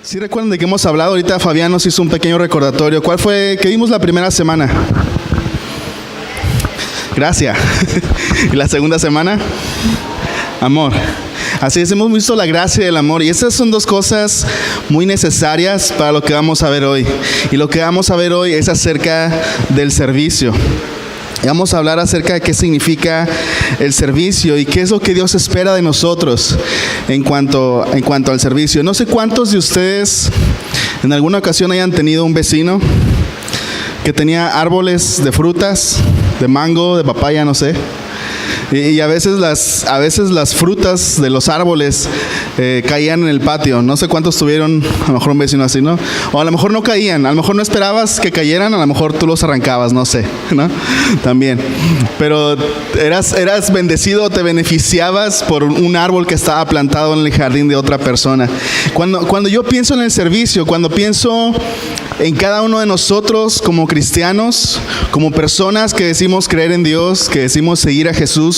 ¿Sí recuerdan de qué hemos hablado? Ahorita Fabián nos hizo un pequeño recordatorio. ¿Cuál fue? ¿Qué vimos la primera semana? Gracia. ¿Y la segunda semana? Amor. Así es, hemos visto la gracia y el amor. Y estas son dos cosas muy necesarias para lo que vamos a ver hoy. Y lo que vamos a ver hoy es acerca del servicio. Y vamos a hablar acerca de qué significa el servicio y qué es lo que Dios espera de nosotros en cuanto al servicio. No sé cuántos de ustedes en alguna ocasión hayan tenido un vecino que tenía árboles de frutas, de mango, de papaya, no sé. Y a veces las frutas de los árboles caían en el patio. No sé cuántos tuvieron, a lo mejor un vecino así, ¿no? O a lo mejor no caían, a lo mejor no esperabas que cayeran, a lo mejor tú los arrancabas, no sé, ¿no? También. Pero eras bendecido, te beneficiabas por un árbol que estaba plantado en el jardín de otra persona. Cuando yo pienso en el servicio, cuando pienso en cada uno de nosotros como cristianos, como personas que decimos creer en Dios, que decimos seguir a Jesús,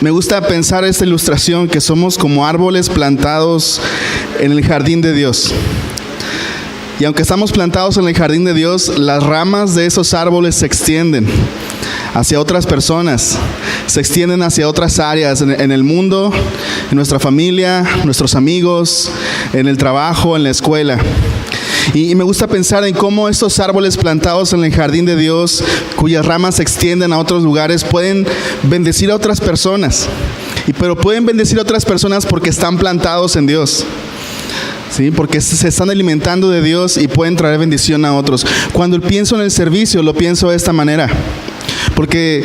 me gusta pensar esta ilustración que somos como árboles plantados en el jardín de Dios. Y aunque estamos plantados en el jardín de Dios, las ramas de esos árboles se extienden hacia otras personas, se extienden hacia otras áreas en el mundo, en nuestra familia, nuestros amigos, en el trabajo, en la escuela. Y me gusta pensar en cómo estos árboles plantados en el jardín de Dios, cuyas ramas se extienden a otros lugares, pueden bendecir a otras personas. Pero pueden bendecir a otras personas porque están plantados en Dios. ¿Sí? Porque se están alimentando de Dios y pueden traer bendición a otros. Cuando pienso en el servicio, lo pienso de esta manera. Porque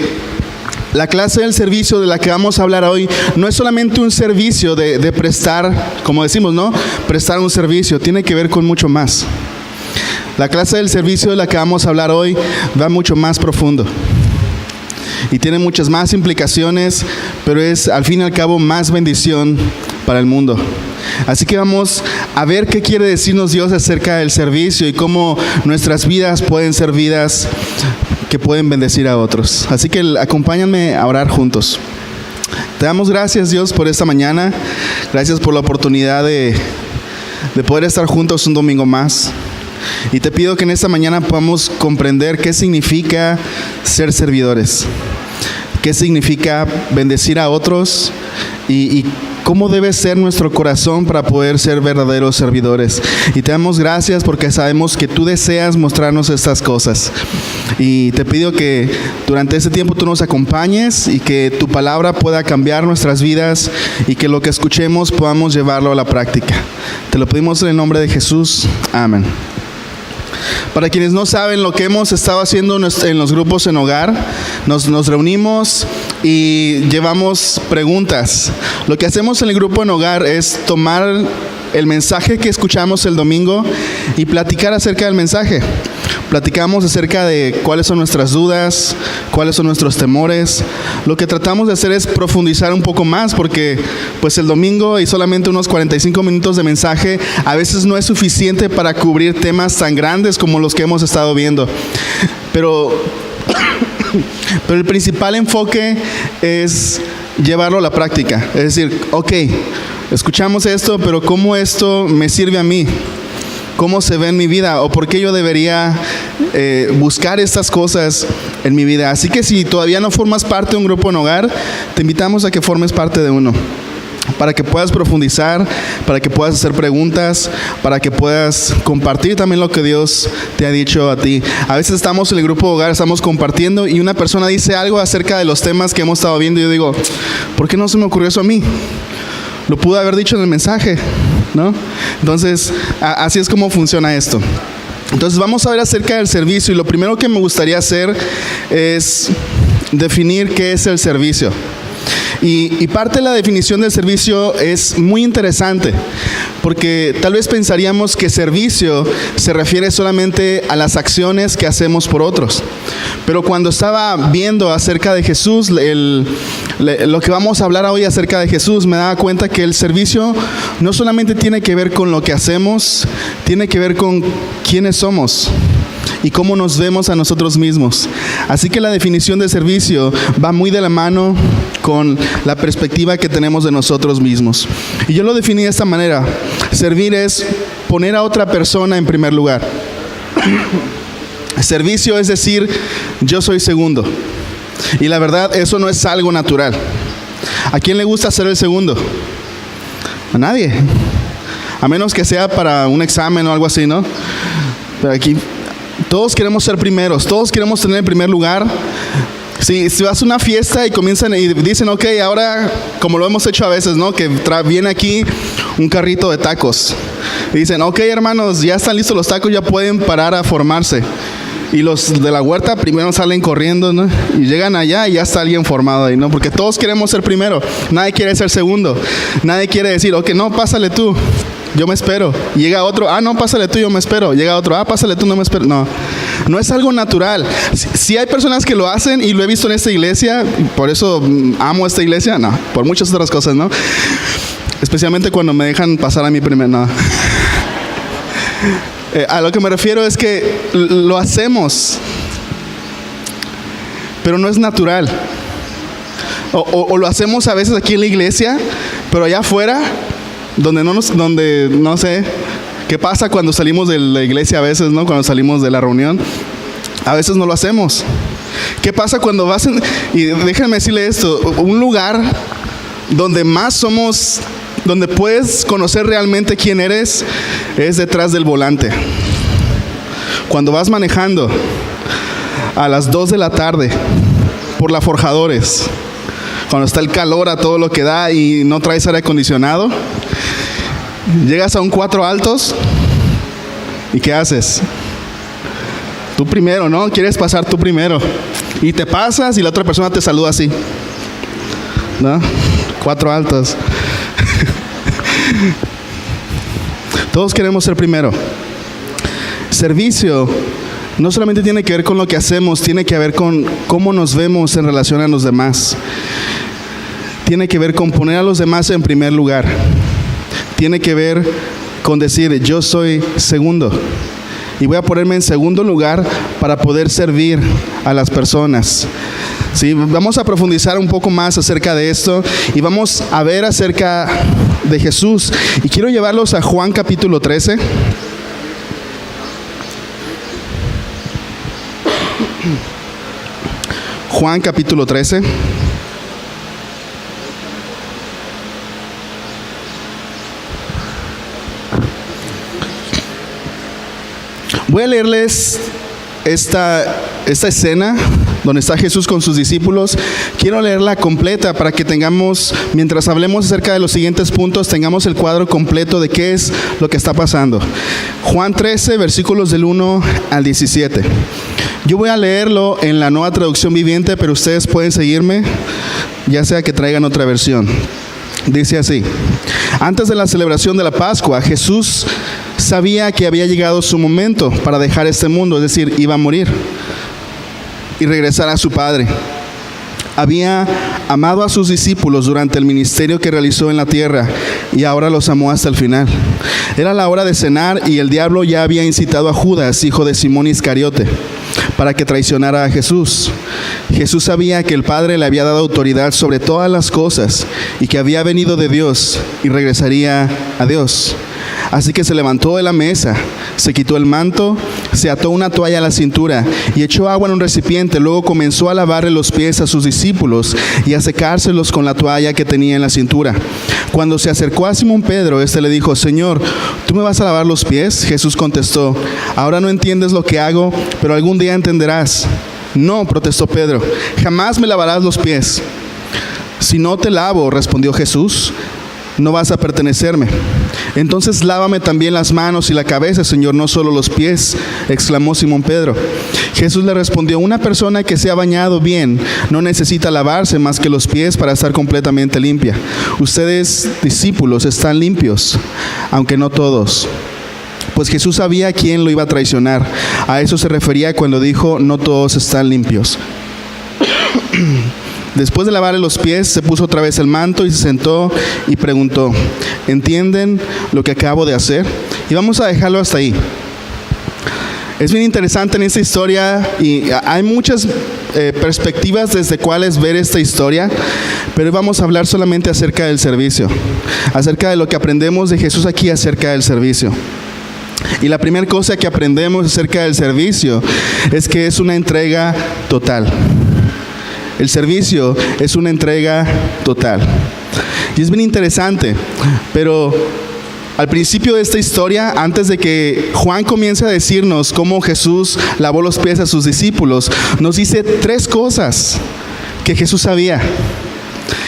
la clase del servicio de la que vamos a hablar hoy no es solamente un servicio de prestar, como decimos, ¿no? Prestar un servicio, tiene que ver con mucho más. La clase del servicio de la que vamos a hablar hoy va mucho más profundo. Y tiene muchas más implicaciones, pero es al fin y al cabo más bendición para el mundo. Así que vamos a ver qué quiere decirnos Dios acerca del servicio y cómo nuestras vidas pueden ser vidas que pueden bendecir a otros. Así que acompáñenme a orar juntos. Te damos gracias, Dios, por esta mañana. Gracias por la oportunidad de poder estar juntos un domingo más. Y te pido que en esta mañana podamos comprender qué significa ser servidores, qué significa bendecir a otros y cómo debe ser nuestro corazón para poder ser verdaderos servidores. Y te damos gracias porque sabemos que tú deseas mostrarnos estas cosas. Y te pido que durante este tiempo tú nos acompañes y que tu palabra pueda cambiar nuestras vidas y que lo que escuchemos podamos llevarlo a la práctica. Te lo pedimos en el nombre de Jesús. Amén. Para quienes no saben lo que hemos estado haciendo en los grupos en hogar, nos reunimos y llevamos preguntas. Lo que hacemos en el grupo en hogar es tomar el mensaje que escuchamos el domingo y platicar acerca del mensaje. Platicamos acerca de cuáles son nuestras dudas, cuáles son nuestros temores. Lo que tratamos de hacer es profundizar un poco más porque pues el domingo y solamente unos 45 minutos de mensaje a veces no es suficiente para cubrir temas tan grandes como los que hemos estado viendo. Pero el principal enfoque es llevarlo a la práctica. Es decir, ok, escuchamos esto, pero ¿cómo esto me sirve a mí? ¿Cómo se ve en mi vida? ¿O por qué yo debería buscar estas cosas en mi vida? Así que si todavía no formas parte de un grupo en hogar, te invitamos a que formes parte de uno. Para que puedas profundizar, para que puedas hacer preguntas, para que puedas compartir también lo que Dios te ha dicho a ti. A veces estamos en el grupo de hogar, estamos compartiendo y una persona dice algo acerca de los temas que hemos estado viendo y yo digo, ¿por qué no se me ocurrió eso a mí? Lo pude haber dicho en el mensaje, ¿no? Entonces, así es como funciona esto. Entonces, vamos a ver acerca del servicio y lo primero que me gustaría hacer es definir qué es el servicio. Y parte de la definición del servicio es muy interesante, porque tal vez pensaríamos que servicio se refiere solamente a las acciones que hacemos por otros. Pero cuando estaba viendo acerca de Jesús, lo que vamos a hablar hoy acerca de Jesús, me daba cuenta que el servicio no solamente tiene que ver con lo que hacemos, tiene que ver con quiénes somos y cómo nos vemos a nosotros mismos. Así que la definición de servicio va muy de la mano con la perspectiva que tenemos de nosotros mismos. Y yo lo definí de esta manera: servir es poner a otra persona en primer lugar. Servicio es decir, yo soy segundo. Y la verdad, eso no es algo natural. ¿A quién le gusta ser el segundo? A nadie. A menos que sea para un examen o algo así, ¿no? Pero aquí todos queremos ser primeros, todos queremos tener el primer lugar. Si vas a una fiesta y comienzan y dicen, ok, ahora, como lo hemos hecho a veces, ¿no? Que viene aquí un carrito de tacos. Y dicen, ok, hermanos, ya están listos los tacos, ya pueden parar a formarse. Y los de la huerta primero salen corriendo, ¿no? Y llegan allá y ya está alguien formado ahí, ¿no? Porque todos queremos ser primero. Nadie quiere ser segundo. Nadie quiere decir, ok, no, pásale tú, yo me espero. Y llega otro, no, pásale tú, yo me espero. Llega otro, pásale tú, no me espero. No es algo natural. Si hay personas que lo hacen, y lo he visto en esta iglesia, por eso amo esta iglesia, no, por muchas otras cosas, ¿no? Especialmente cuando me dejan pasar a mí primero, no. A lo que me refiero es que lo hacemos, pero no es natural. O lo hacemos a veces aquí en la iglesia, pero allá afuera, donde no sé qué pasa cuando salimos de la iglesia a veces, ¿no? Cuando salimos de la reunión, a veces no lo hacemos. ¿Qué pasa cuando vas y déjenme decirle esto, un lugar donde más somos, donde puedes conocer realmente quién eres, es detrás del volante. Cuando vas manejando a las 2 de la tarde por la Forjadores, cuando está el calor a todo lo que da y no traes aire acondicionado, llegas a un 4 altos y ¿qué haces? Tú primero, ¿no? Quieres pasar tú primero y te pasas y la otra persona te saluda así, ¿no? 4 altos. Todos queremos ser primero. Servicio no solamente tiene que ver con lo que hacemos, tiene que ver con cómo nos vemos en relación a los demás. Tiene que ver con poner a los demás en primer lugar. Tiene que ver con decir, yo soy segundo y voy a ponerme en segundo lugar para poder servir a las personas. Sí, vamos a profundizar un poco más acerca de esto y vamos a ver acerca de Jesús. Y quiero llevarlos a Juan capítulo 13. Juan capítulo 13. Voy a leerles esta escena donde está Jesús con sus discípulos. Quiero leerla completa para que tengamos, mientras hablemos acerca de los siguientes puntos, tengamos el cuadro completo de qué es lo que está pasando. Juan 13, versículos del 1 al 17. Yo voy a leerlo en la Nueva Traducción Viviente, pero ustedes pueden seguirme, ya sea que traigan otra versión. Dice así: antes de la celebración de la Pascua, Jesús sabía que había llegado su momento para dejar este mundo, es decir, iba a morir y regresar a su Padre. Había amado a sus discípulos durante el ministerio que realizó en la tierra y ahora los amó hasta el final. Era la hora de cenar y el diablo ya había incitado a Judas, hijo de Simón Iscariote, para que traicionara a Jesús. Jesús sabía que el Padre le había dado autoridad sobre todas las cosas y que había venido de Dios y regresaría a Dios. Así que se levantó de la mesa, se quitó el manto, se ató una toalla a la cintura y echó agua en un recipiente. Luego comenzó a lavarle los pies a sus discípulos y a secárselos con la toalla que tenía en la cintura. Cuando se acercó a Simón Pedro, éste le dijo: Señor, ¿tú me vas a lavar los pies? Jesús contestó: ahora no entiendes lo que hago, pero algún día entenderás. No, protestó Pedro, jamás me lavarás los pies. Si no te lavo, respondió Jesús, no vas a pertenecerme. Entonces lávame también las manos y la cabeza, Señor, no solo los pies, exclamó Simón Pedro. Jesús le respondió: una persona que se ha bañado bien no necesita lavarse más que los pies para estar completamente limpia. Ustedes, discípulos, están limpios, aunque no todos. Pues Jesús sabía quién lo iba a traicionar. A eso se refería cuando dijo: no todos están limpios. Después de lavarle los pies, se puso otra vez el manto y se sentó y preguntó: ¿entienden lo que acabo de hacer? Y vamos a dejarlo hasta ahí. Es bien interesante en esta historia y hay muchas perspectivas desde cuáles ver esta historia, pero hoy vamos a hablar solamente acerca del servicio, acerca de lo que aprendemos de Jesús aquí acerca del servicio. Y la primera cosa que aprendemos acerca del servicio es que es una entrega total. El servicio es una entrega total. Y es bien interesante, pero al principio de esta historia, antes de que Juan comience a decirnos cómo Jesús lavó los pies a sus discípulos, nos dice 3 cosas que Jesús sabía.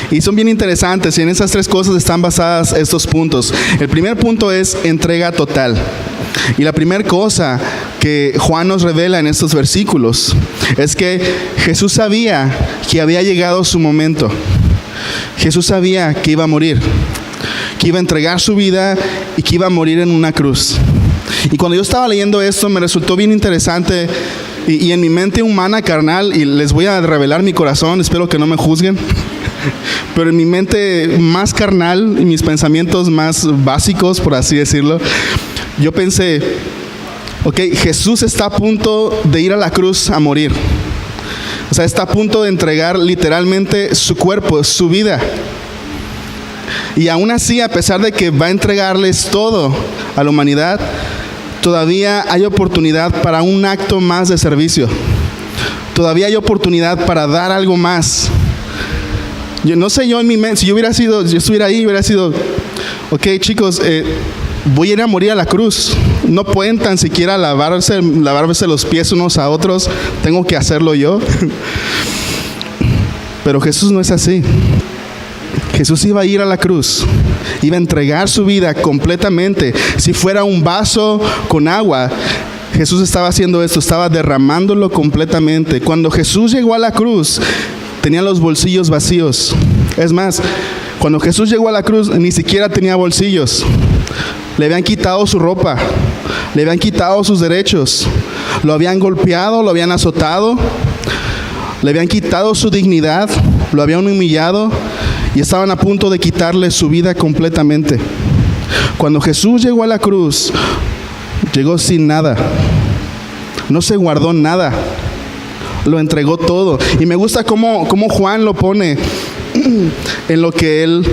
Y son bien interesantes, y en esas 3 cosas están basadas estos puntos. El primer punto es entrega total. Y la primera cosa que Juan nos revela en estos versículos es que Jesús sabía que había llegado su momento. Jesús sabía que iba a morir, que iba a entregar su vida y que iba a morir en una cruz. Y cuando yo estaba leyendo esto me resultó bien interesante y en mi mente humana carnal, y les voy a revelar mi corazón, espero que no me juzguen, pero en mi mente más carnal y mis pensamientos más básicos, por así decirlo, yo pensé, ok, Jesús está a punto de ir a la cruz a morir. O sea, está a punto de entregar literalmente su cuerpo, su vida. Y aún así, a pesar de que va a entregarles todo a la humanidad, todavía hay oportunidad para un acto más de servicio. Todavía hay oportunidad para dar algo más. Yo no sé, yo en mi mente, si yo estuviera ahí, hubiera sido, ok chicos, voy a ir a morir a la cruz. No pueden tan siquiera lavarse los pies unos a otros. Tengo que hacerlo yo. Pero Jesús no es así. Jesús iba a ir a la cruz. Iba a entregar su vida completamente. Si fuera un vaso con agua, Jesús estaba haciendo esto. Estaba derramándolo completamente. Cuando Jesús llegó a la cruz, tenía los bolsillos vacíos. Es más, cuando Jesús llegó a la cruz, ni siquiera tenía bolsillos. Le habían quitado su ropa, le habían quitado sus derechos, lo habían golpeado, lo habían azotado, le habían quitado su dignidad, lo habían humillado y estaban a punto de quitarle su vida completamente. Cuando Jesús llegó a la cruz, llegó sin nada, no se guardó nada, lo entregó todo. Y me gusta cómo Juan lo pone en lo que él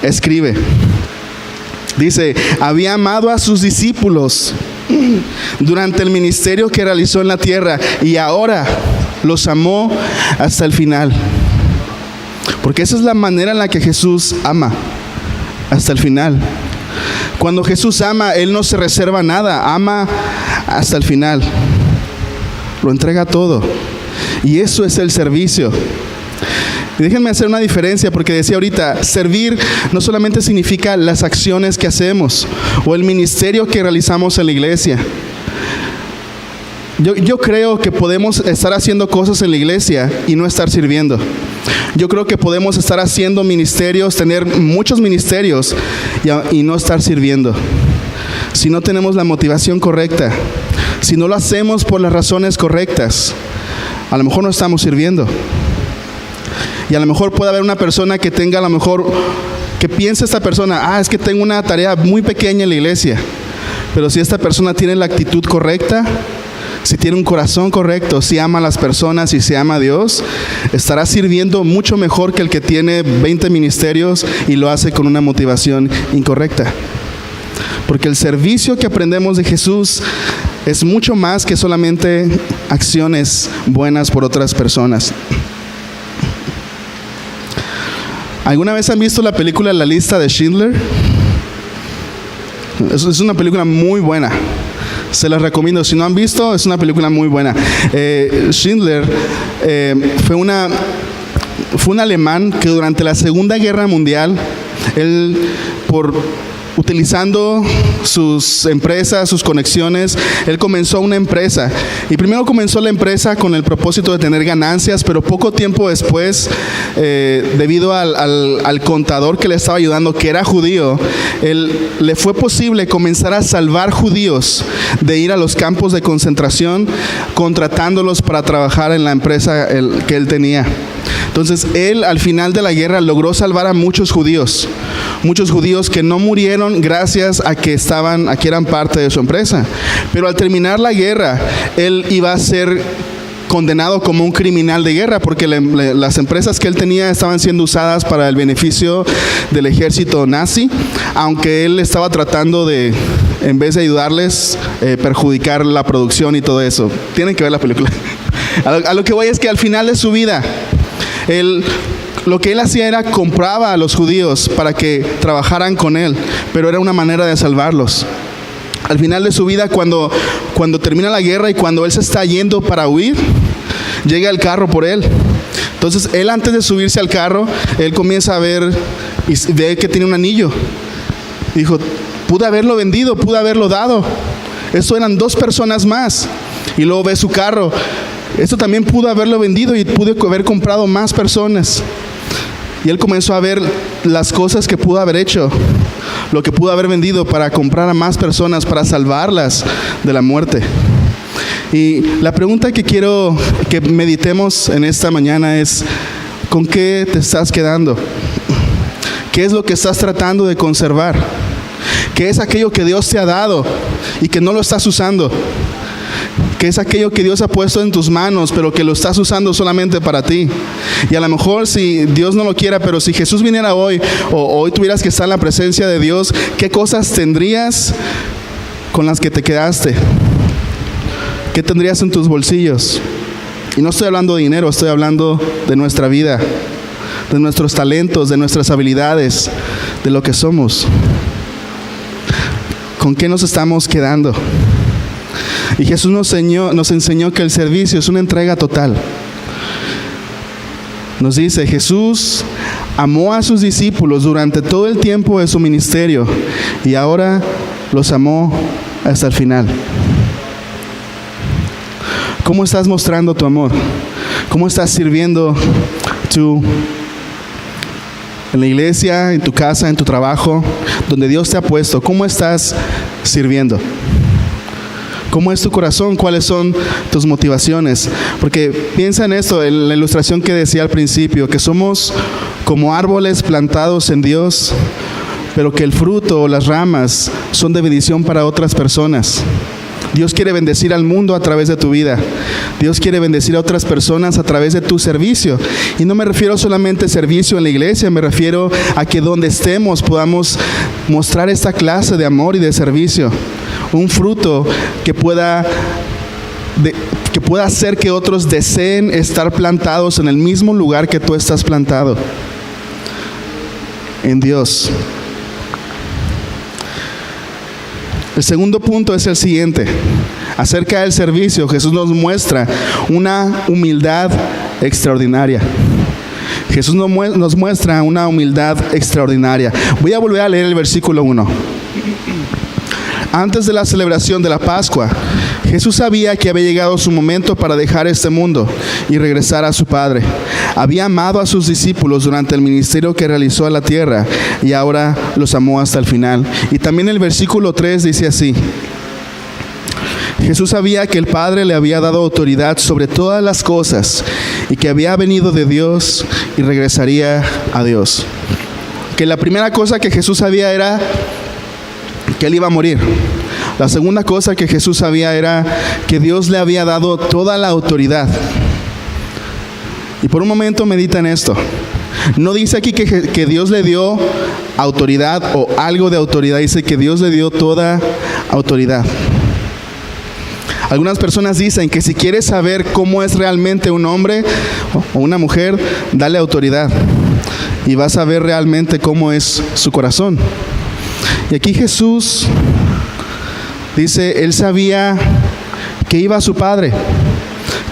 escribe. Dice, había amado a sus discípulos durante el ministerio que realizó en la tierra y ahora los amó hasta el final. Porque esa es la manera en la que Jesús ama, hasta el final. Cuando Jesús ama, Él no se reserva nada, ama hasta el final. Lo entrega todo. Y eso es el servicio. Y déjenme hacer una diferencia, porque decía ahorita, servir no solamente significa las acciones que hacemos o el ministerio que realizamos en la iglesia. Yo creo que podemos estar haciendo cosas en la iglesia y no estar sirviendo. Yo creo que podemos estar haciendo ministerios, tener muchos ministerios y no estar sirviendo. Si no tenemos la motivación correcta, si no lo hacemos por las razones correctas, a lo mejor no estamos sirviendo. Y a lo mejor puede haber una persona que tenga, a lo mejor, que piense esta persona, es que tengo una tarea muy pequeña en la iglesia. Pero si esta persona tiene la actitud correcta, si tiene un corazón correcto, si ama a las personas y si ama a Dios, estará sirviendo mucho mejor que el que tiene 20 ministerios y lo hace con una motivación incorrecta. Porque el servicio que aprendemos de Jesús es mucho más que solamente acciones buenas por otras personas. ¿Alguna vez han visto la película La lista de Schindler? Es una película muy buena. Se las recomiendo. Si no han visto, es una película muy buena. Schindler fue un alemán que durante la Segunda Guerra Mundial, él utilizando sus empresas, sus conexiones, él comenzó una empresa. Y primero comenzó la empresa con el propósito de tener ganancias, pero poco tiempo después, debido al contador que le estaba ayudando, que era judío, le fue posible comenzar a salvar judíos de ir a los campos de concentración, contratándolos para trabajar en la empresa que él tenía. Entonces, él al final de la guerra logró salvar a muchos judíos que no murieron gracias a que eran parte de su empresa. Pero al terminar la guerra, él iba a ser condenado como un criminal de guerra, porque las empresas que él tenía estaban siendo usadas para el beneficio del ejército nazi, aunque él estaba tratando de, en vez de ayudarles, perjudicar la producción y todo eso. Tienen que ver la película. A lo que voy es que al final de su vida, lo que él hacía era compraba a los judíos para que trabajaran con él, pero era una manera de salvarlos. Al final de su vida, cuando termina la guerra y cuando él se está yendo para huir, llega el carro por él. Entonces él, antes de subirse al carro, él comienza a ver y ve que tiene un anillo. Dijo, pude haberlo vendido, pude haberlo dado. Eso eran 2 personas más. Y luego ve su carro. Esto también pudo haberlo vendido y pude haber comprado más personas. Y él comenzó a ver las cosas que pudo haber hecho, lo que pudo haber vendido para comprar a más personas, para salvarlas de la muerte. Y la pregunta que quiero que meditemos en esta mañana es, ¿con qué te estás quedando? ¿Qué es lo que estás tratando de conservar? ¿Qué es aquello que Dios te ha dado y que no lo estás usando? ¿Qué es aquello que Dios ha puesto en tus manos, pero que lo estás usando solamente para ti? Y a lo mejor, si Dios no lo quiera, pero si Jesús viniera hoy, o hoy tuvieras que estar en la presencia de Dios, ¿qué cosas tendrías con las que te quedaste? ¿Qué tendrías en tus bolsillos? Y no estoy hablando de dinero, estoy hablando de nuestra vida, de nuestros talentos, de nuestras habilidades, de lo que somos. ¿Con qué nos estamos quedando? Y Jesús nos enseñó que el servicio es una entrega total. Nos dice, Jesús amó a sus discípulos durante todo el tiempo de su ministerio y ahora los amó hasta el final. ¿Cómo estás mostrando tu amor? ¿Cómo estás sirviendo tú en la iglesia, en tu casa, en tu trabajo, donde Dios te ha puesto? ¿Cómo estás sirviendo? ¿Cómo es tu corazón? ¿Cuáles son tus motivaciones? Porque piensa en esto, en la ilustración que decía al principio, que somos como árboles plantados en Dios, pero que el fruto o las ramas son de bendición para otras personas. Dios quiere bendecir al mundo a través de tu vida. Dios quiere bendecir a otras personas a través de tu servicio. Y no me refiero solamente a servicio en la iglesia, me refiero a que donde estemos podamos mostrar esta clase de amor y de servicio. Un fruto que pueda hacer que otros deseen estar plantados en el mismo lugar que tú estás plantado, en Dios. El segundo punto es el siguiente. Acerca del servicio, Jesús nos muestra una humildad extraordinaria. Jesús nos muestra una humildad extraordinaria. Voy a volver a leer el versículo 1. Antes de la celebración de la Pascua, Jesús sabía que había llegado su momento para dejar este mundo y regresar a su Padre. Había amado a sus discípulos durante el ministerio que realizó en la tierra y ahora los amó hasta el final. Y también el versículo 3 dice así: Jesús sabía que el Padre le había dado autoridad sobre todas las cosas y que había venido de Dios y regresaría a Dios. Que la primera cosa que Jesús sabía era que Él iba a morir. La segunda cosa que Jesús sabía era que Dios le había dado toda la autoridad. Y por un momento medita en esto. No dice aquí que Dios le dio autoridad o algo de autoridad, dice que Dios le dio toda autoridad. Algunas personas dicen que si quieres saber cómo es realmente un hombre o una mujer, dale autoridad y vas a ver realmente cómo es su corazón. Y aquí Jesús dice, Él sabía que iba a su Padre,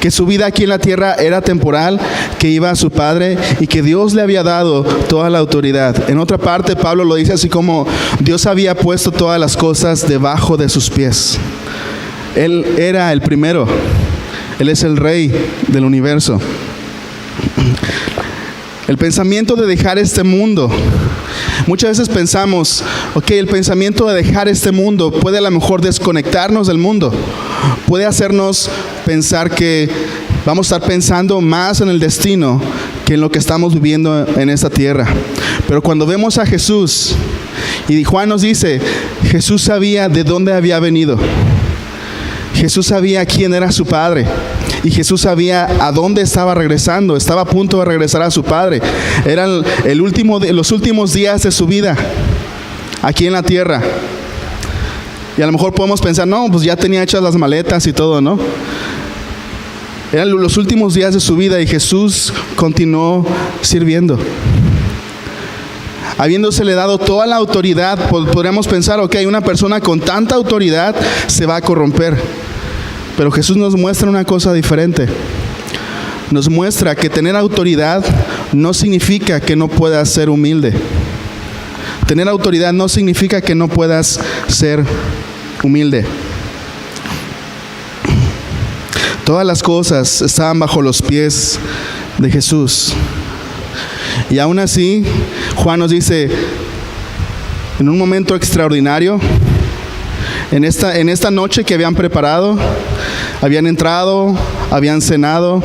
que su vida aquí en la tierra era temporal, que iba a su Padre y que Dios le había dado toda la autoridad. En otra parte, Pablo lo dice así como, Dios había puesto todas las cosas debajo de sus pies. Él era el primero, Él es el Rey del universo. El pensamiento de dejar este mundo, muchas veces pensamos, el pensamiento de dejar este mundo puede a lo mejor desconectarnos del mundo, puede hacernos pensar que vamos a estar pensando más en el destino que en lo que estamos viviendo en esta tierra. Pero cuando vemos a Jesús, y Juan nos dice, Jesús sabía de dónde había venido. Jesús sabía quién era su Padre Y Jesús sabía a dónde estaba regresando. Estaba a punto de regresar a su Padre. Eran los últimos días de su vida aquí en la tierra. Y a lo mejor podemos pensar, no, pues ya tenía hechas las maletas y todo, ¿no? Eran los últimos días de su vida y Jesús continuó sirviendo. Habiéndosele dado toda la autoridad, podríamos pensar, ok, una persona con tanta autoridad se va a corromper. Pero Jesús nos muestra una cosa diferente. Nos muestra que tener autoridad no significa que no puedas ser humilde. Tener autoridad no significa que no puedas ser humilde. Todas las cosas estaban bajo los pies de Jesús. Y aún así, Juan nos dice, en un momento extraordinario, en esta noche que habían preparado, habían entrado, habían cenado,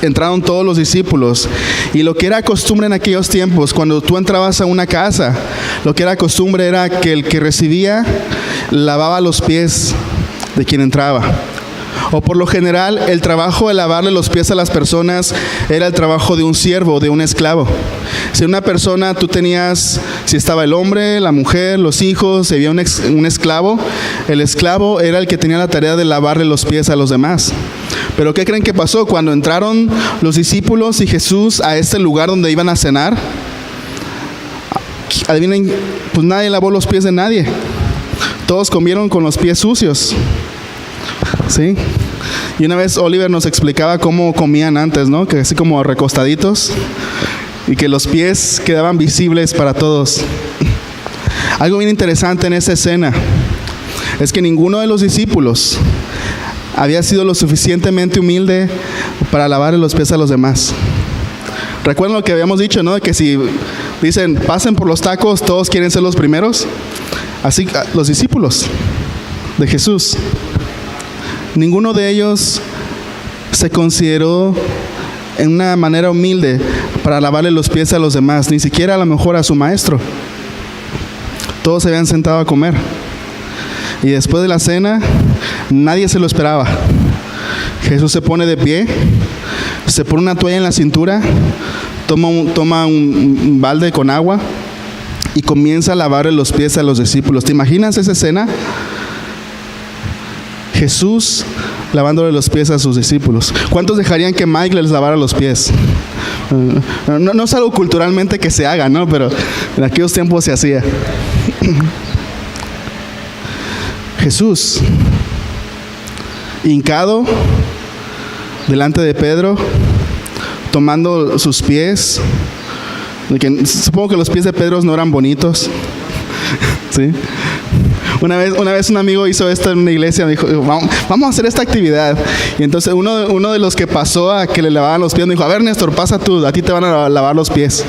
entraron todos los discípulos. Y lo que era costumbre en aquellos tiempos, cuando tú entrabas a una casa, lo que era costumbre era que el que recibía lavaba los pies de quien entraba. O por lo general, el trabajo de lavarle los pies a las personas era el trabajo de un siervo, de un esclavo. Si una persona, tú tenías, si estaba el hombre, la mujer, los hijos, si había un esclavo, el esclavo era el que tenía la tarea de lavarle los pies a los demás. Pero ¿qué creen que pasó? Cuando entraron los discípulos y Jesús a este lugar donde iban a cenar, adivinen, pues nadie lavó los pies de nadie. Todos comieron con los pies sucios. ¿Sí? Y una vez Oliver nos explicaba cómo comían antes, ¿no? Que así como recostaditos y que los pies quedaban visibles para todos. Algo bien interesante en esa escena es que ninguno de los discípulos había sido lo suficientemente humilde para lavarle los pies a los demás. Recuerden lo que habíamos dicho, ¿no? Que si dicen pasen por los tacos, todos quieren ser los primeros. Así los discípulos de Jesús, ninguno de ellos se consideró en una manera humilde para lavarle los pies a los demás, ni siquiera a lo mejor a su maestro. Todos se habían sentado a comer. Y después de la cena, nadie se lo esperaba. Jesús se pone de pie, se pone una toalla en la cintura, toma un balde con agua y comienza a lavarle los pies a los discípulos. ¿Te imaginas esa escena? Jesús lavándole los pies a sus discípulos. ¿Cuántos dejarían que Mike les lavara los pies? No es algo culturalmente que se haga, ¿no? Pero en aquellos tiempos se hacía. Jesús, hincado delante de Pedro, tomando sus pies. Supongo que los pies de Pedro no eran bonitos. ¿Sí? Una vez un amigo hizo esto en una iglesia, me dijo, vamos a hacer esta actividad. Y entonces uno de los que pasó a que le lavaban los pies me dijo, a ver Néstor, pasa tú, a ti te van a lavar los pies.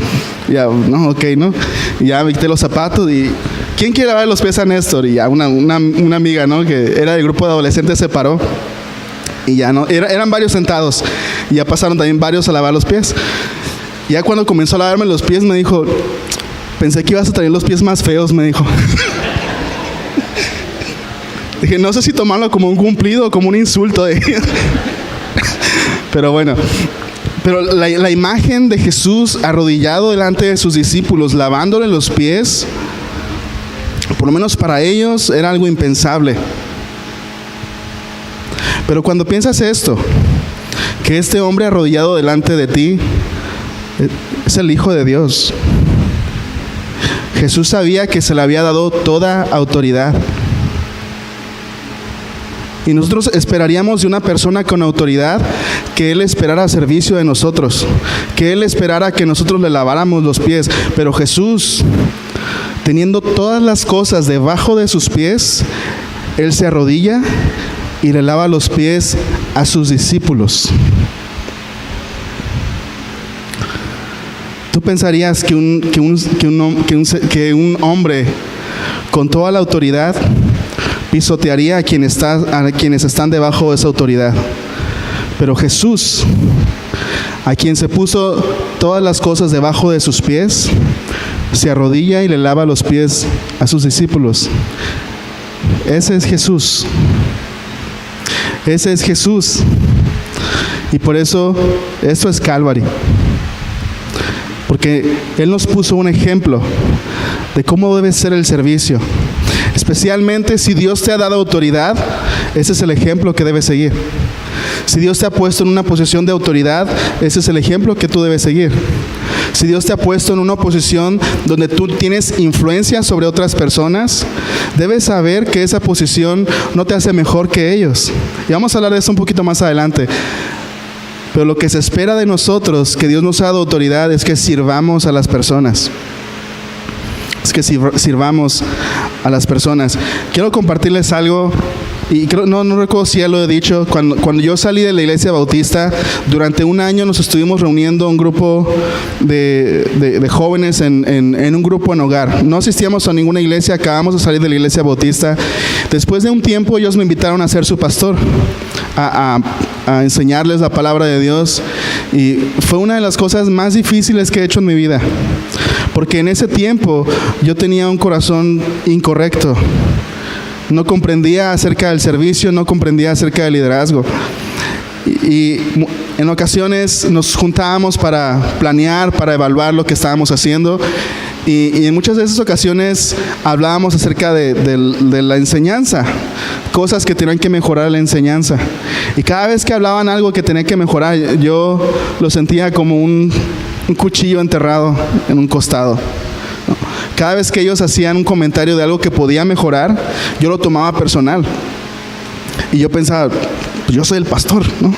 Y ya, no, ok, ¿no? Y ya me quité los zapatos y ¿quién quiere lavar los pies a Néstor? Y ya una amiga, ¿no? Que era del grupo de adolescentes, se paró. Y ya no, eran varios sentados. Y ya pasaron también varios a lavar los pies. Y ya cuando comenzó a lavarme los pies me dijo, pensé que ibas a tener los pies más feos, me dijo. Dije, no sé si tomarlo como un cumplido o como un insulto. Pero bueno, pero la imagen de Jesús arrodillado delante de sus discípulos, lavándole los pies, por lo menos para ellos era algo impensable. Pero cuando piensas esto, que este hombre arrodillado delante de ti es el Hijo de Dios. Jesús sabía que se le había dado toda autoridad. Y nosotros esperaríamos de una persona con autoridad que Él esperara servicio de nosotros, que Él esperara que nosotros le laváramos los pies. Pero Jesús, teniendo todas las cosas debajo de sus pies, Él se arrodilla y le lava los pies a sus discípulos. ¿Tú pensarías que un hombre con toda la autoridad pisotearía a quienes están debajo de esa autoridad? Pero Jesús, a quien se puso todas las cosas debajo de sus pies, se arrodilla y le lava los pies a sus discípulos. Ese es Jesús. Ese es Jesús. Y por eso, esto es Calvary. Porque Él nos puso un ejemplo de cómo debe ser el servicio. Especialmente si Dios te ha dado autoridad, ese es el ejemplo que debes seguir. Si Dios te ha puesto en una posición de autoridad, ese es el ejemplo que tú debes seguir. Si Dios te ha puesto en una posición donde tú tienes influencia sobre otras personas, debes saber que esa posición no te hace mejor que ellos. Y vamos a hablar de eso un poquito más adelante. Pero lo que se espera de nosotros, que Dios nos ha dado autoridad, es que sirvamos a las personas. Es que sirvamos a las personas. Quiero compartirles algo. Y creo, no recuerdo si ya lo he dicho, cuando yo salí de la iglesia bautista, durante un año nos estuvimos reuniendo un grupo de jóvenes en un grupo en hogar. No asistíamos a ninguna iglesia, acabamos de salir de la iglesia bautista. Después de un tiempo ellos me invitaron a ser su pastor, a enseñarles la palabra de Dios, y fue una de las cosas más difíciles que he hecho en mi vida, porque en ese tiempo yo tenía un corazón incorrecto. No comprendía acerca del servicio, no comprendía acerca del liderazgo. Y en ocasiones nos juntábamos para planear, para evaluar lo que estábamos haciendo. Y en muchas de esas ocasiones hablábamos acerca de la enseñanza, cosas que tenían que mejorar la enseñanza. Y cada vez que hablaban algo que tenía que mejorar, yo lo sentía como un cuchillo enterrado en un costado. Cada vez que ellos hacían un comentario de algo que podía mejorar, yo lo tomaba personal. Y yo pensaba, pues yo soy el pastor, ¿no?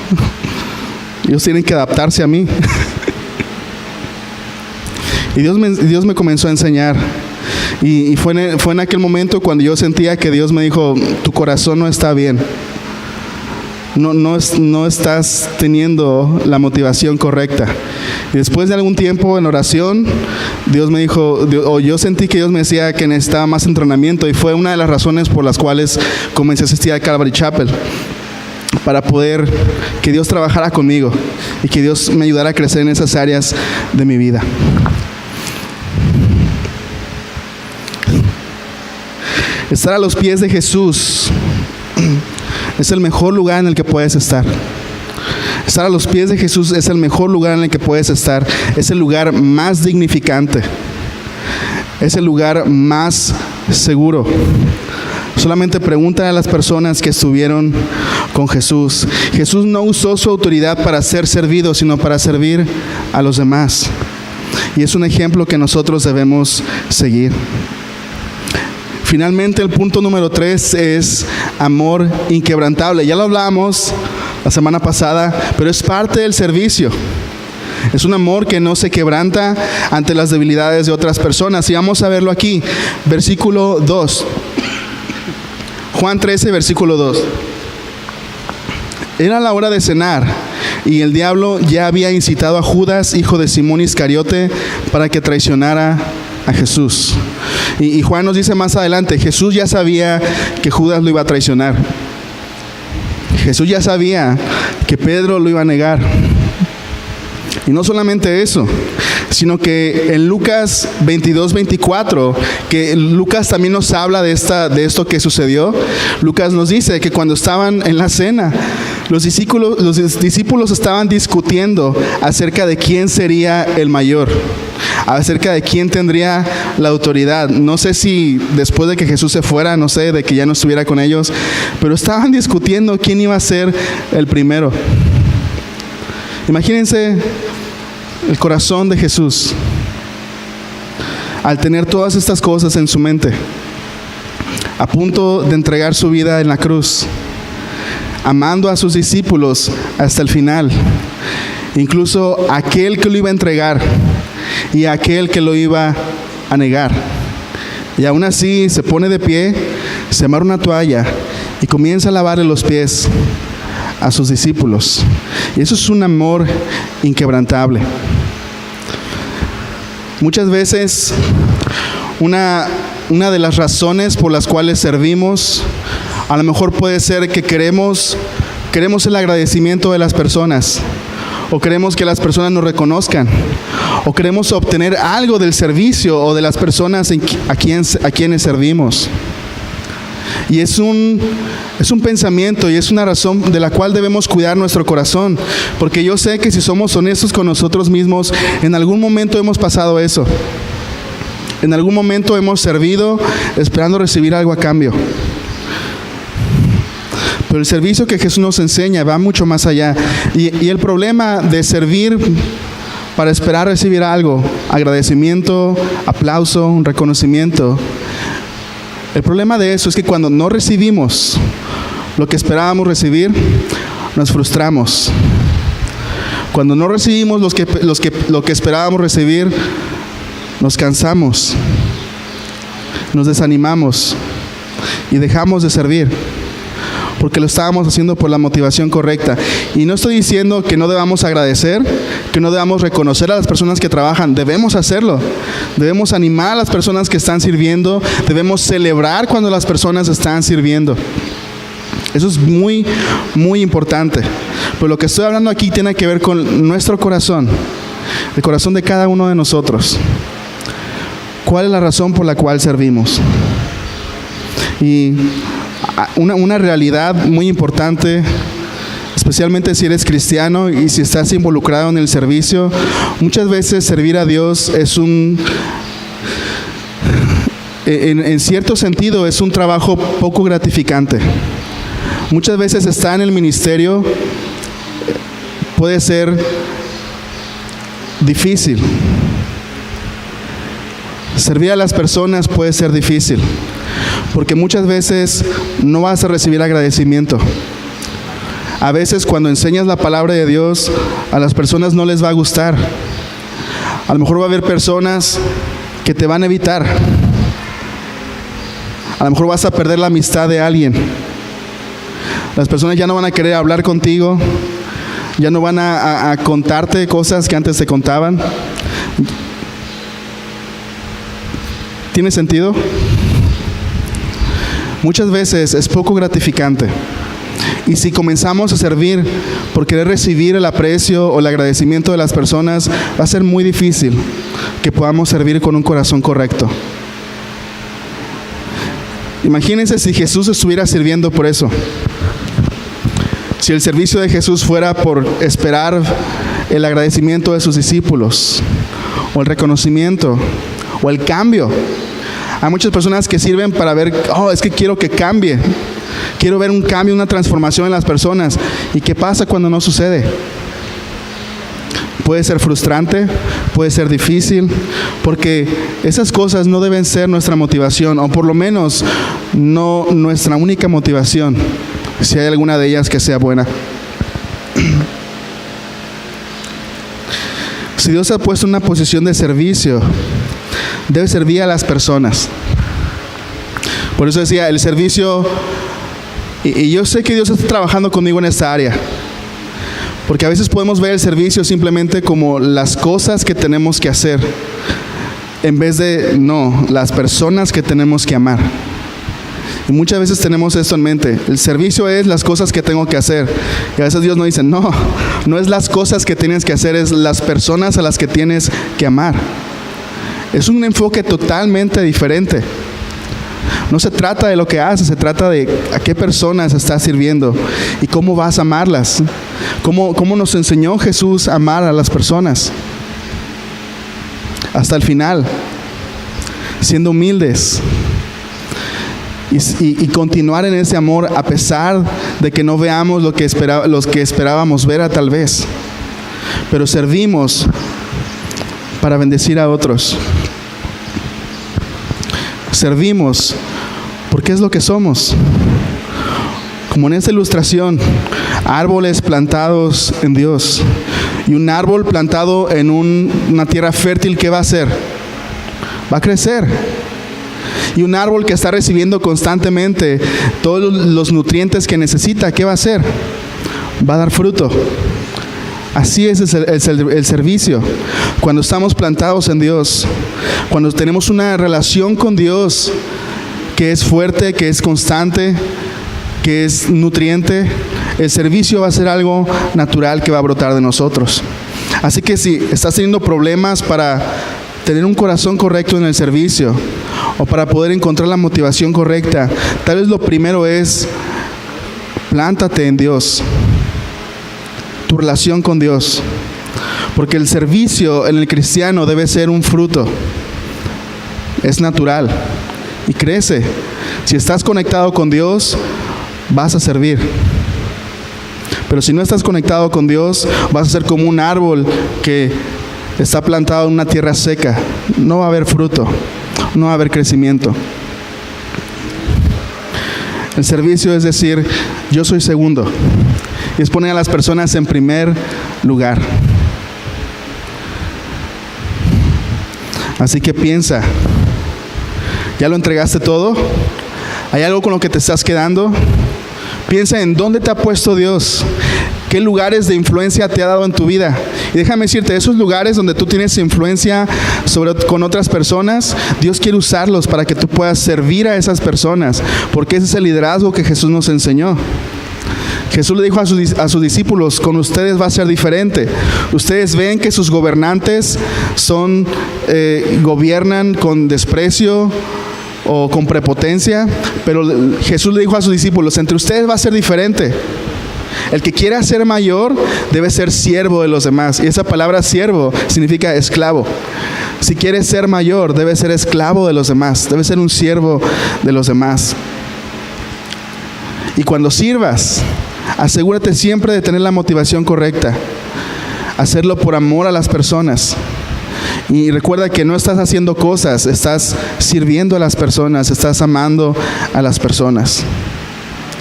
Ellos tienen que adaptarse a mí. Y Dios me comenzó a enseñar. Y fue en aquel momento cuando yo sentía que Dios me dijo, tu corazón no está bien. No estás teniendo la motivación correcta. Y después de algún tiempo en oración, Dios me dijo, yo sentí que Dios me decía que necesitaba más entrenamiento, y fue una de las razones por las cuales comencé a asistir a Calvary Chapel, para poder que Dios trabajara conmigo y que Dios me ayudara a crecer en esas áreas de mi vida. Estar a los pies de Jesús es el mejor lugar en el que puedes estar. Estar a los pies de Jesús es el mejor lugar en el que puedes estar. Es el lugar más dignificante. Es el lugar más seguro. Solamente pregúntale a las personas que estuvieron con Jesús. Jesús no usó su autoridad para ser servido, sino para servir a los demás. Y es un ejemplo que nosotros debemos seguir. Finalmente, el punto número 3 es amor inquebrantable. Ya lo hablamos la semana pasada, pero es parte del servicio. Es un amor que no se quebranta ante las debilidades de otras personas. Y vamos a verlo aquí, versículo 2. Juan 13, versículo 2. Era la hora de cenar, y el diablo ya había incitado a Judas, hijo de Simón Iscariote, para que traicionara a Jesús. Y Juan nos dice más adelante, Jesús ya sabía que Judas lo iba a traicionar. Jesús ya sabía que Pedro lo iba a negar. Y no solamente eso, sino que en Lucas 22-24, que Lucas también nos habla de esto que sucedió. Lucas nos dice que cuando estaban en la cena, los discípulos estaban discutiendo acerca de quién sería el mayor, acerca de quién tendría la autoridad. No sé si después de que Jesús se fuera, no sé, de que ya no estuviera con ellos, pero estaban discutiendo quién iba a ser el primero. Imagínense el corazón de Jesús al tener todas estas cosas en su mente, a punto de entregar su vida en la cruz, amando a sus discípulos hasta el final, incluso aquel que lo iba a entregar y aquel que lo iba a negar. Y aún así se pone de pie, se amarra una toalla y comienza a lavarle los pies a sus discípulos. Y eso es un amor inquebrantable. Muchas veces una de las razones por las cuales servimos, a lo mejor puede ser que queremos el agradecimiento de las personas, o queremos que las personas nos reconozcan, o queremos obtener algo del servicio o de las personas a quienes servimos. Y es un pensamiento y es una razón de la cual debemos cuidar nuestro corazón. Porque yo sé que si somos honestos con nosotros mismos, en algún momento hemos pasado eso. En algún momento hemos servido esperando recibir algo a cambio. Pero el servicio que Jesús nos enseña va mucho más allá. Y el problema de servir para esperar recibir algo, agradecimiento, aplauso, un reconocimiento, el problema de eso es que cuando no recibimos lo que esperábamos recibir, nos frustramos. Cuando no recibimos lo que esperábamos recibir, nos cansamos, nos desanimamos y dejamos de servir. Porque lo estábamos haciendo por la motivación correcta. Y no estoy diciendo que no debamos agradecer, que no debamos reconocer a las personas que trabajan. Debemos hacerlo. Debemos animar a las personas que están sirviendo. Debemos celebrar cuando las personas están sirviendo. Eso es muy, muy importante. Pero lo que estoy hablando aquí tiene que ver con nuestro corazón, el corazón de cada uno de nosotros. ¿Cuál es la razón por la cual servimos? Y una realidad muy importante, especialmente si eres cristiano y si estás involucrado en el servicio, muchas veces servir a Dios es en cierto sentido, es un trabajo poco gratificante. Muchas veces estar en el ministerio puede ser difícil. Servir a las personas puede ser difícil. Porque muchas veces no vas a recibir agradecimiento. A veces cuando enseñas la palabra de Dios, a las personas no les va a gustar. A lo mejor va a haber personas que te van a evitar. A lo mejor vas a perder la amistad de alguien. Las personas ya no van a querer hablar contigo. Ya no van a contarte cosas que antes te contaban. ¿Tiene sentido? Muchas veces es poco gratificante. Y si comenzamos a servir por querer recibir el aprecio o el agradecimiento de las personas, va a ser muy difícil que podamos servir con un corazón correcto. Imagínense si Jesús estuviera sirviendo por eso. Si el servicio de Jesús fuera por esperar el agradecimiento de sus discípulos, o el reconocimiento, o el cambio. Hay muchas personas que sirven para ver, es que quiero que cambie. Quiero ver un cambio, una transformación en las personas. ¿Y qué pasa cuando no sucede? Puede ser frustrante, puede ser difícil, porque esas cosas no deben ser nuestra motivación, o por lo menos no nuestra única motivación, si hay alguna de ellas que sea buena. Si Dios ha puesto en una posición de servicio, debe servir a las personas. Por eso decía, el servicio, y yo sé que Dios está trabajando conmigo en esta área, porque a veces podemos ver el servicio simplemente como las cosas que tenemos que hacer, en vez de, las personas que tenemos que amar. Y muchas veces tenemos esto en mente. El servicio es las cosas que tengo que hacer. Y a veces Dios nos dice, no es las cosas que tienes que hacer, es las personas a las que tienes que amar. Es un enfoque totalmente diferente. No se trata de lo que haces, se trata de a qué personas estás sirviendo y cómo vas a amarlas. Cómo nos enseñó Jesús a amar a las personas. Hasta el final, siendo humildes. Y continuar en ese amor a pesar de que no veamos lo que esperábamos ver tal vez. Pero servimos para bendecir a otros. Servimos porque es lo que somos. Como en esta ilustración, árboles plantados en Dios. Y un árbol plantado en una tierra fértil, ¿qué va a hacer? Va a crecer. Y un árbol que está recibiendo constantemente todos los nutrientes que necesita, ¿qué va a hacer? Va a dar fruto. Así es el servicio. Cuando estamos plantados en Dios, cuando tenemos una relación con Dios que es fuerte, que es constante, que es nutriente, el servicio va a ser algo natural que va a brotar de nosotros. Así que si estás teniendo problemas para tener un corazón correcto en el servicio, o para poder encontrar la motivación correcta, tal vez lo primero es plántate en Dios, tu relación con Dios, porque el servicio en el cristiano debe ser un fruto, es natural y crece. Si estás conectado con Dios, vas a servir. Pero si no estás conectado con Dios, vas a ser como un árbol que está plantado en una tierra seca. No va a haber fruto, no va a haber crecimiento. El servicio es decir, yo soy segundo. Y es poner a las personas en primer lugar. Así que piensa, ¿ya lo entregaste todo? ¿Hay algo con lo que te estás quedando? Piensa en dónde te ha puesto Dios, qué lugares de influencia te ha dado en tu vida. Y déjame decirte, esos lugares donde tú tienes influencia con otras personas, Dios quiere usarlos para que tú puedas servir a esas personas, porque ese es el liderazgo que Jesús nos enseñó. Jesús le dijo a sus discípulos, con ustedes va a ser diferente. Ustedes ven que sus gobernantes gobiernan con desprecio o con prepotencia, pero Jesús le dijo a sus discípulos, entre ustedes va a ser diferente. El que quiera ser mayor debe ser siervo de los demás. Y esa palabra siervo significa esclavo. Si quieres ser mayor, debe ser esclavo de los demás, debe ser un siervo de los demás. Y cuando sirvas, asegúrate siempre de tener la motivación correcta, hacerlo por amor a las personas. Y recuerda que no estás haciendo cosas, estás sirviendo a las personas, estás amando a las personas.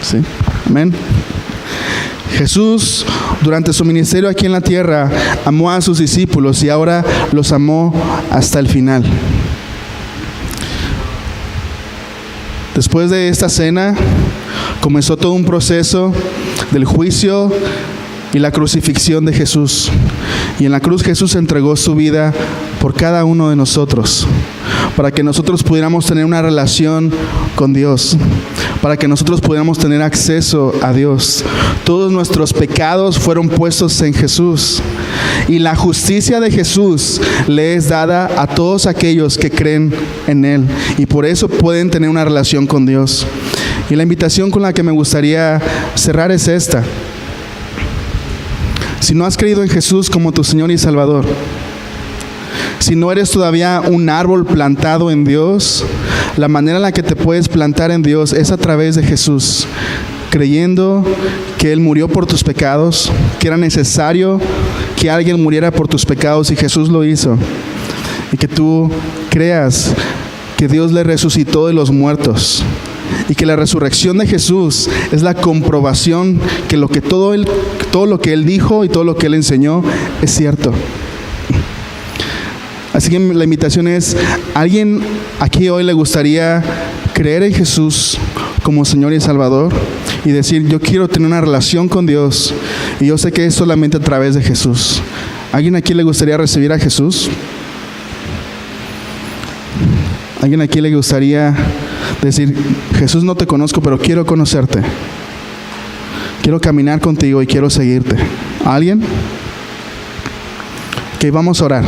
¿Sí? Amén. Jesús, durante su ministerio aquí en la tierra, amó a sus discípulos y ahora los amó hasta el final. Después de esta cena, comenzó todo un proceso del juicio y la crucifixión de Jesús. Y en la cruz Jesús entregó su vida por cada uno de nosotros, para que nosotros pudiéramos tener una relación con Dios, para que nosotros pudiéramos tener acceso a Dios. Todos nuestros pecados fueron puestos en Jesús, y la justicia de Jesús le es dada a todos aquellos que creen en Él, y por eso pueden tener una relación con Dios. Y la invitación con la que me gustaría cerrar es esta. Si no has creído en Jesús como tu Señor y Salvador, si no eres todavía un árbol plantado en Dios, la manera en la que te puedes plantar en Dios es a través de Jesús, creyendo que Él murió por tus pecados, que era necesario que alguien muriera por tus pecados y Jesús lo hizo, y que tú creas que Dios le resucitó de los muertos, y que la resurrección de Jesús es la comprobación que todo lo que Él dijo y todo lo que Él enseñó es cierto. Así que la invitación es, ¿alguien aquí hoy le gustaría creer en Jesús como Señor y Salvador? Y decir, yo quiero tener una relación con Dios, y yo sé que es solamente a través de Jesús. ¿Alguien aquí le gustaría recibir a Jesús? ¿Alguien aquí le gustaría decir, Jesús, no te conozco, pero quiero conocerte? Quiero caminar contigo y quiero seguirte. ¿Alguien? Ok, vamos a orar.